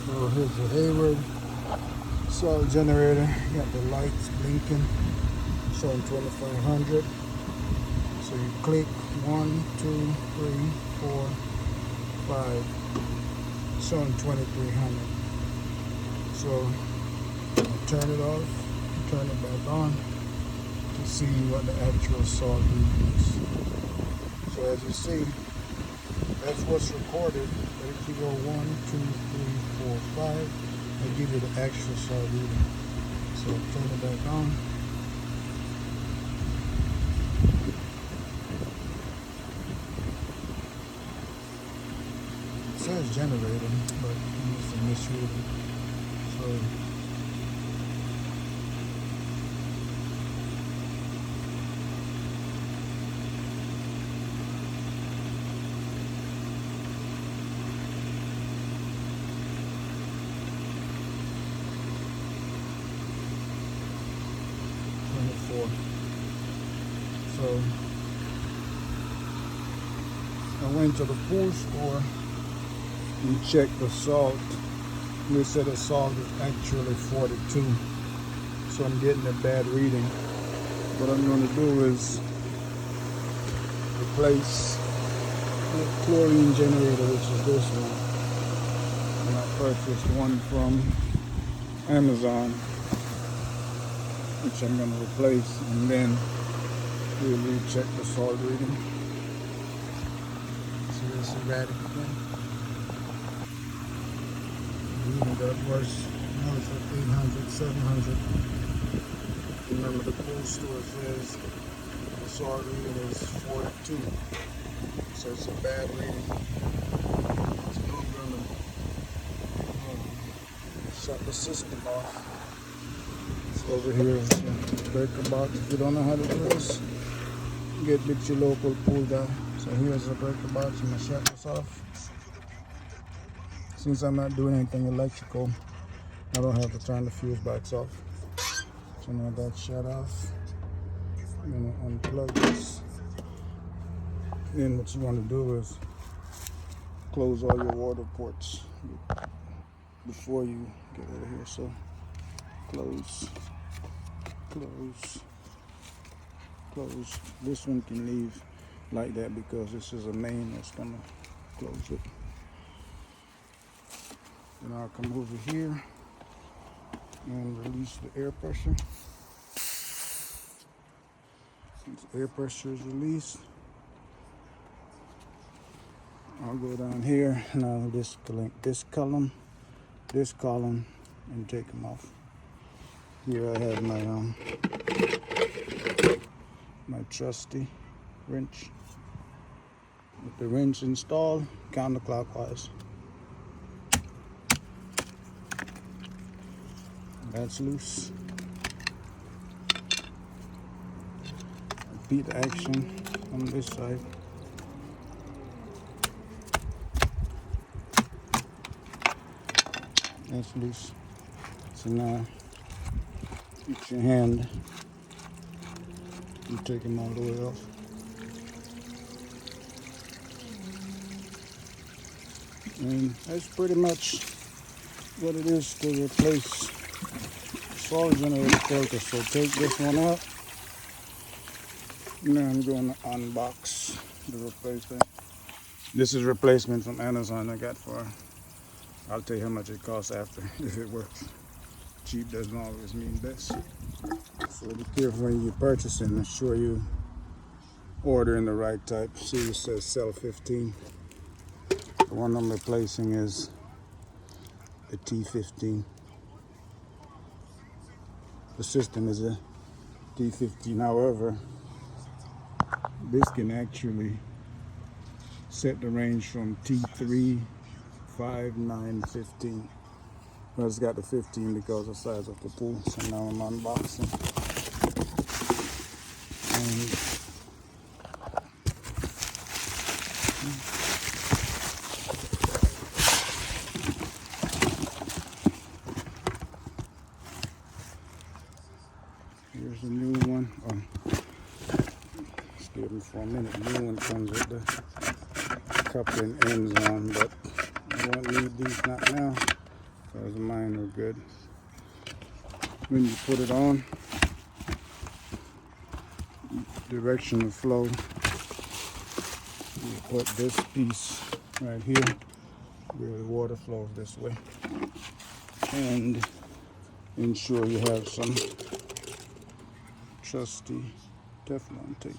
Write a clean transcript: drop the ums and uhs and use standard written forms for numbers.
So here's the Hayward salt generator. You got the lights blinking, showing 2500. So you click 1, 2, 3, 4, 5, showing 2300. So you turn it off, turn it back on to see what the actual salt reading is. So as you see, that's what's recorded. But if you go 1, 2, 3, 4, 5, they give you the actual salt reading. So turn it back on. It says generating, but it's a misreading. So So I went to the pool store and checked the salt. They said the salt is actually 42. So I'm getting a bad reading. What I'm going to do is replace the chlorine generator, which is this one. And I purchased one from Amazon, which I'm going to replace, and then we'll recheck the salt reading. So this is ERRATIC again. Reading got worse. Now it's at 800, 700. Remember the pool store says the salt reading is 42. So it's a bad reading. So I'm going to shut the system off. Over here is the breaker box. If you don't know how to do this, get with your local pool guy. So here's the breaker box. I'm going to shut this off. Since I'm not doing anything electrical, I don't have to turn the fuse box off. So now that's shut off. I'm going to unplug this. Then what you want to do is close all your water ports before you get out of here. So close. Close, close. This one can leave like that because this is a main that's gonna close it. Then I'll come over here and release the air pressure. Since air pressure is released, I'll go down here and I'll disconnect this column, and take them off. Here I have my trusty wrench. With the wrench installed counterclockwise. That's loose. Repeat the action on this side. That's loose. So now with your hand, you take them all the way off. And that's pretty much what it is to replace the salt generator filter. So take this one out. Now I'm going to unbox the replacement. This is replacement from Amazon I got for, I'll tell you how much it costs after if it works. Cheap doesn't always mean best. So be careful when you're purchasing. Make sure you ordering the right type. See, it says cell 15. The one I'm replacing is the T15. The system is a T15. However, this can actually set the range from T3, 5, 9, 15. Well, it's got the 15 because of the size of the pool. So now I'm unboxing. And here's the new one. Excuse me for a minute. The new one comes with the coupling ends on, but I won't need these not now. good. When you put it on, direction of flow, you put this piece right here where the water flows this way, and ensure you have some trusty Teflon tape.